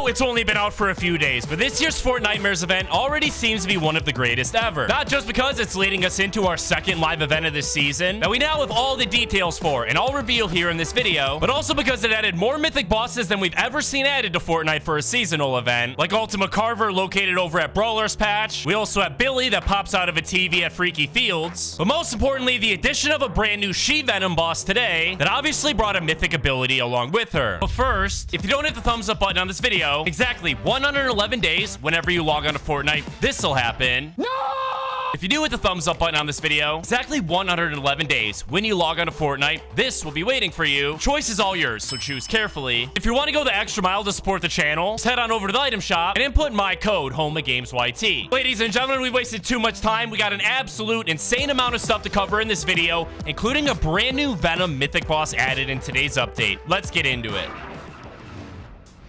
it's only been out for a few days, but this year's Fortnitemares event already seems to be one of the greatest ever. Not just because it's leading us into our second live event of this season that we now have all the details for, and I'll reveal here in this video, but also because it added more mythic bosses than we've ever seen added to Fortnite for a seasonal event, like Ultima Carver located over at Brawler's Patch. We also have Billy that pops out of a TV at Freaky Fields, but most importantly, the addition of a brand new She-Venom boss today that obviously brought a mythic ability along with her. But first, if you don't hit the thumbs up button on this video, exactly 111 days whenever you log on to Fortnite, this'll happen. No! If you do hit the thumbs up button on this video, exactly 111 days when you log on to Fortnite, this will be waiting for you. Choice is all yours, so choose carefully. If you want to go the extra mile to support the channel, just head on over to the item shop and input my code HOMAGAMESYT. Ladies and gentlemen, we've wasted too much time. We got an absolute insane amount of stuff to cover in this video, including a brand new Venom Mythic boss added in today's update. Let's get into it.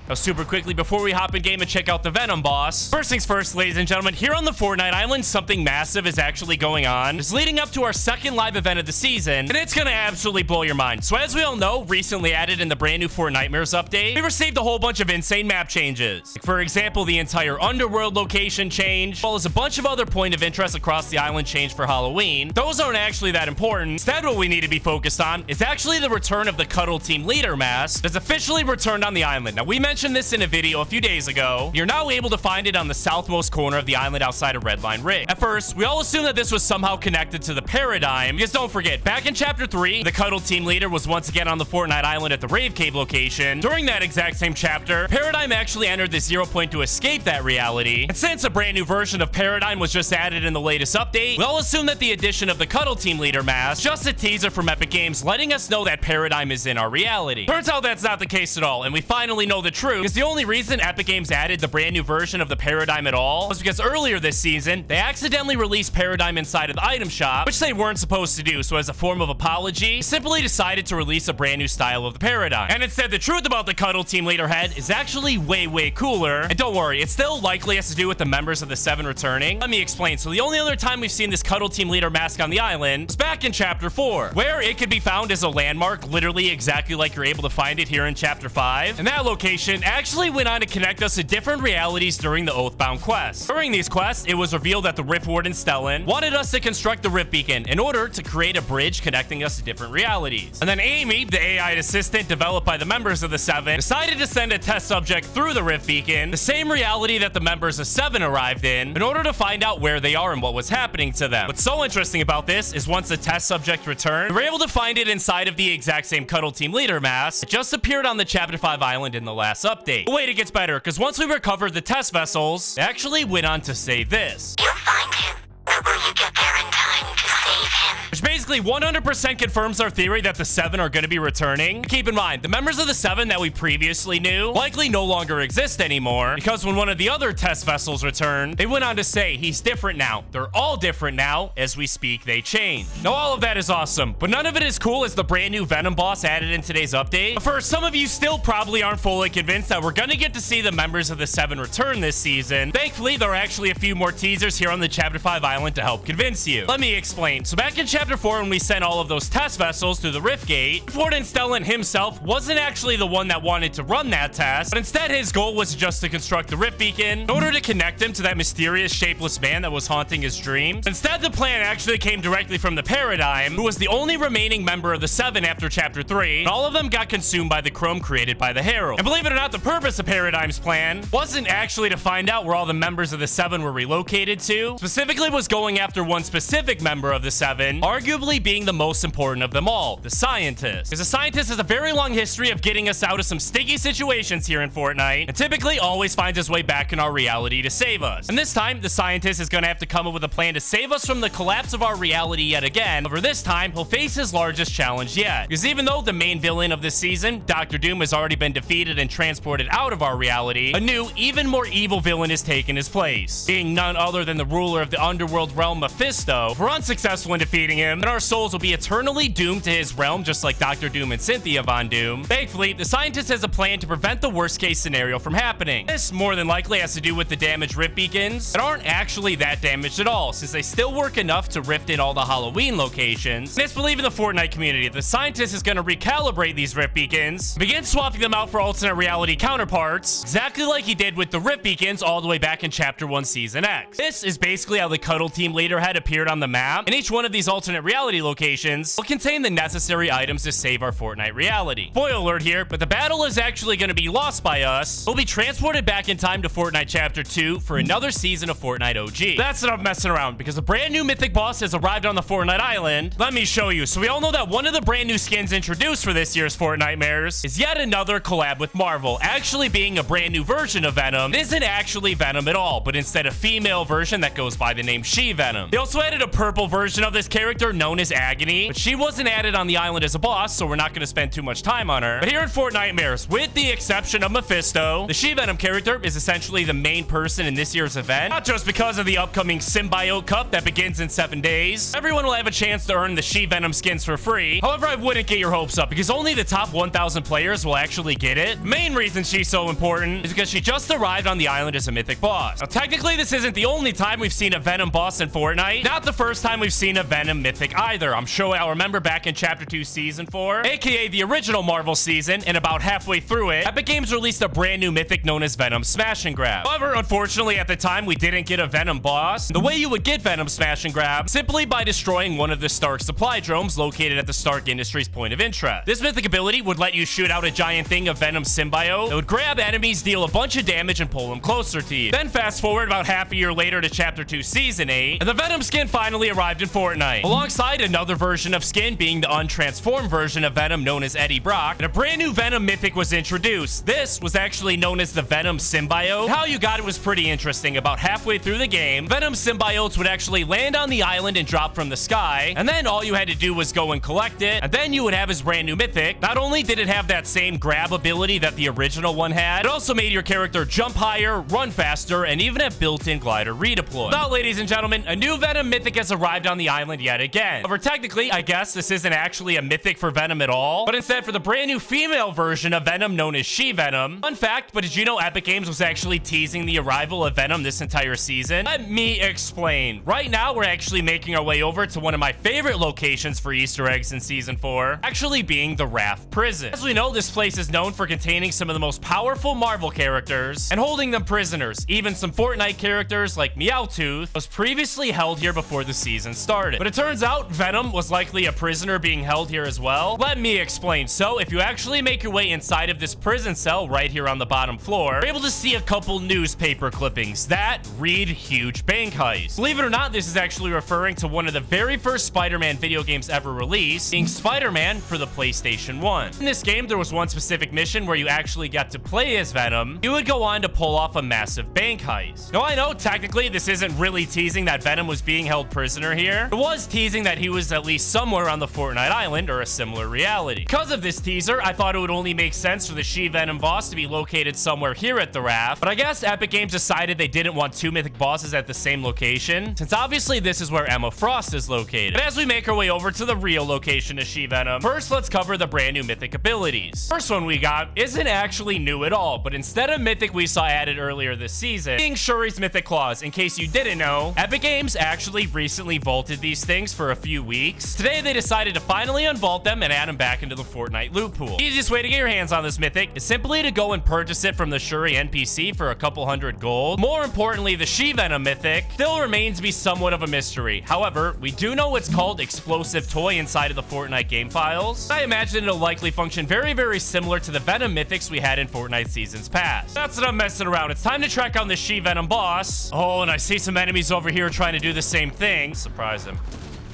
Now, super quickly, before we hop in game and check out the Venom boss, first things first, ladies and gentlemen, here on the Fortnite Island, something massive is actually going on. It's leading up to our second live event of the season, and it's gonna absolutely blow your mind. So as we all know, recently added in the brand new Fortnitemares update, we received a whole bunch of insane map changes. Like, for example, the entire underworld location change, as well as a bunch of other point of interest across the island change for Halloween. Those aren't actually that important. Instead, what we need to be focused on is actually the return of the Cuddle team leader mask that's officially returned on the island. Now, we mentioned this in a video a few days ago. You're now able to find it on the southmost corner of the island outside of Redline Rig. At first, we all assumed that this was somehow connected to the Paradigm, because don't forget, back in Chapter 3, the Cuddle team leader was once again on the Fortnite Island at the Rave Cave location. During that exact same chapter, Paradigm actually entered the 0 point to escape that reality. And since a brand new version of Paradigm was just added in the latest update, we all assume that the addition of the Cuddle team leader mask, just a teaser from Epic Games letting us know that Paradigm is in our reality. Turns out that's not the case at all, and we finally know the truth, because the only reason Epic Games added the brand new version of the Paradigm at all was because earlier this season, they accidentally released Paradigm inside of the item shop, which they weren't supposed to do. So as a form of apology, they simply decided to release a brand new style of the Paradigm. And instead, the truth about the Cuddle team leader head is actually way cooler. And don't worry, it still likely has to do with the members of the 7 returning. Let me explain. So the only other time we've seen this Cuddle team leader mask on the island was back in Chapter 4, where it could be found as a landmark, literally exactly like you're able to find it here in Chapter 5. And that location actually went on to connect us to different realities during the Oathbound quest. During these quests, it was revealed that the Rift Warden Stellan wanted us to construct the Rift Beacon in order to create a bridge connecting us to different realities. And then Amy, the AI assistant developed by the members of the 7, decided to send a test subject through the Rift Beacon, the same reality that the members of 7 arrived in order to find out where they are and what was happening to them. What's so interesting about this is once the test subject returned, we were able to find it inside of the exact same Cuddle team leader mask that just appeared on the Chapter 5 island in the last update. But wait, it gets better, because once we recovered the test vessels, they actually went on to say this. You'll find him, but will you get there in time to save him? Which basically 100% confirms our theory that the 7 are going to be returning. Keep in mind, the members of the 7 that we previously knew likely no longer exist anymore, because when one of the other test vessels returned, they went on to say he's different now. They're all different now. As we speak, they change. Now, all of that is awesome, but none of it is cool as the brand new Venom boss added in today's update. But first, some of you still probably aren't fully convinced that we're going to get to see the members of the 7 return this season. Thankfully, there are actually a few more teasers here on the Chapter 5 island to help convince you. Let me explain. So back in Chapter 4, when we sent all of those test vessels through the Rift Gate, Fortnite Stellan himself wasn't actually the one that wanted to run that test, but instead his goal was just to construct the Rift Beacon in order to connect him to that mysterious shapeless man that was haunting his dreams. Instead, the plan actually came directly from the Paradigm, who was the only remaining member of the 7 after Chapter 3, and all of them got consumed by the chrome created by the Herald. And believe it or not, the purpose of Paradigm's plan wasn't actually to find out where all the members of the 7 were relocated to. Specifically, was going after one specific member of the 7, arguably being the most important of them all, the Scientist. Because the Scientist has a very long history of getting us out of some sticky situations here in Fortnite, and typically always finds his way back in our reality to save us. And this time, the Scientist is going to have to come up with a plan to save us from the collapse of our reality yet again. However, this time, he'll face his largest challenge yet. Because even though the main villain of this season, Dr. Doom, has already been defeated and transported out of our reality, a new, even more evil villain has taken his place, being none other than the ruler of the underworld realm, Mephisto. If we're unsuccessful in defeating him, him, then our souls will be eternally doomed to his realm, just like Dr. Doom and Cynthia Von Doom. Thankfully, the scientist has a plan to prevent the worst case scenario from happening. This more than likely has to do with the damaged rift beacons that aren't actually that damaged at all, since they still work enough to rift in all the Halloween locations. And it's believed in the Fortnite community that the scientist is going to recalibrate these rift beacons, begin swapping them out for alternate reality counterparts, exactly like he did with the rift beacons all the way back in Chapter 1 Season X. This is basically how the Cuddle team leader had appeared on the map, and each one of these alternate reality locations will contain the necessary items to save our Fortnite reality. Spoiler alert here, but the battle is actually going to be lost by us. We'll be transported back in time to Fortnite Chapter 2 for another season of Fortnite OG. That's enough messing around, because a brand new mythic boss has arrived on the Fortnite island. Let me show you. So we all know that one of the brand new skins introduced for this year's Fortnitemares is yet another collab with Marvel, actually being a brand new version of Venom. It isn't actually Venom at all, but instead a female version that goes by the name She-Venom. They also added a purple version of this character known as Agony, but she wasn't added on the island as a boss, so we're not going to spend too much time on her. But here in Fortnitemares, with the exception of Mephisto, the She-Venom character is essentially the main person in this year's event, not just because of the upcoming Symbiote Cup that begins in 7 days. Everyone will have a chance to earn the She-Venom skins for free. However, I wouldn't get your hopes up, because only the top 1,000 players will actually get it. The main reason she's so important is because she just arrived on the island as a mythic boss. Now, technically, this isn't the only time we've seen a Venom boss in Fortnite. Not the first time we've seen a Venom mythic either. I'm sure I'll remember back in Chapter 2 Season 4, aka the original Marvel season, and about halfway through it, Epic Games released a brand new mythic known as Venom Smash and Grab. However, unfortunately, at the time, we didn't get a Venom boss. The way you would get Venom Smash and Grab, simply by destroying one of the Stark supply drones located at the Stark Industries point of interest. This mythic ability would let you shoot out a giant thing of Venom symbiote that would grab enemies, deal a bunch of damage, and pull them closer to you. Then fast forward about half a year later to Chapter 2 Season 8, and the Venom skin finally arrived in Fortnite, alongside another version of skin being the untransformed version of Venom known as Eddie Brock, and a brand new Venom mythic was introduced. This was actually known as the Venom symbiote. How you got it was pretty interesting. About halfway through the game, Venom symbiotes would actually land on the island and drop from the sky, and then all you had to do was go and collect it, and then you would have his brand new mythic. Not only did it have that same grab ability that the original one had, it also made your character jump higher, run faster, and even have built-in glider redeploy. Now, ladies and gentlemen, a new Venom mythic has arrived on the island yet again. However, technically, I guess this isn't actually a mythic for Venom at all, but instead for the brand new female version of Venom known as She-Venom. Fun fact, but did you know Epic Games was actually teasing the arrival of Venom this entire season? Let me explain. Right now, we're actually making our way over to one of my favorite locations for Easter eggs in Season 4, actually being the Raft Prison. As we know, this place is known for containing some of the most powerful Marvel characters and holding them prisoners. Even some Fortnite characters like Meowtooth was previously held here before the season started. But it turns out Venom was likely a prisoner being held here as well. Let me explain. So if you actually make your way inside of this prison cell right here on the bottom floor, you're able to see a couple newspaper clippings that read huge bank heist. Believe it or not, this is actually referring to one of the very first Spider-Man video games ever released, being Spider-Man for the PlayStation 1. In this game, there was one specific mission where you actually got to play as Venom. You would go on to pull off a massive bank heist. Now, I know technically this isn't really teasing that Venom was being held prisoner here. It was teasing that he was at least somewhere on the Fortnite island or a similar reality. Because of this teaser, I thought it would only make sense for the She-Venom boss to be located somewhere here at the Raft, but I guess Epic Games decided they didn't want two mythic bosses at the same location, since obviously this is where Emma Frost is located. But as we make our way over to the real location of She-Venom, first let's cover the brand new mythic abilities. First one we got isn't actually new at all, but instead of mythic we saw added earlier this season, being Shuri's mythic claws. In case you didn't know, Epic Games actually recently vaulted these things for a few weeks. Today they decided to finally unvault them and add them back into the Fortnite loot pool. The easiest way to get your hands on this mythic is simply to go and purchase it from the Shuri NPC for a couple hundred gold. More importantly, the She-Venom mythic still remains to be somewhat of a mystery. However, we do know it's called Explosive Toy inside of the Fortnite game files. I imagine it'll likely function very, very similar to the Venom mythics we had in Fortnite seasons past. That's enough messing around. It's time to track down the She-Venom boss. Oh, and I see some enemies over here trying to do the same thing. Surprise him.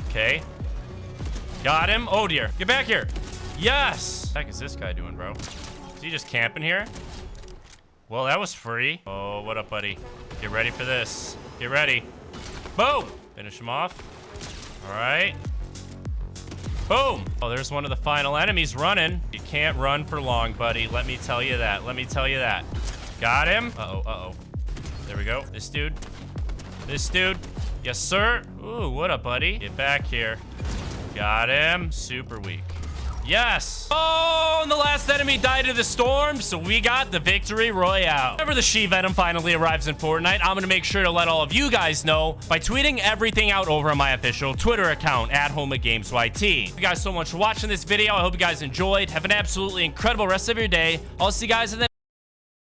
Okay. Got him. Oh, dear. Get back here. Yes. What the heck is this guy doing, bro? Is he just camping here? Well, that was free. Oh, what up, buddy? Get ready for this. Get ready. Boom. Finish him off. All right. Boom. Oh, there's one of the final enemies running. You can't run for long, buddy. Let me tell you that. Let me tell you that. Got him. Uh-oh, uh-oh. There we go. This dude. This dude. Yes, sir. Ooh, what up, buddy? Get back here. Got him. Super weak. Yes. Oh, and the last enemy died of the storm, so we got the victory royale. Whenever the She-Venom finally arrives in Fortnite, I'm gonna make sure to let all of you guys know by tweeting everything out over on my official Twitter account at HomeOfGamesYT. Thank you guys so much for watching this video. I hope you guys enjoyed. Have an absolutely incredible rest of your day. I'll see you guys in the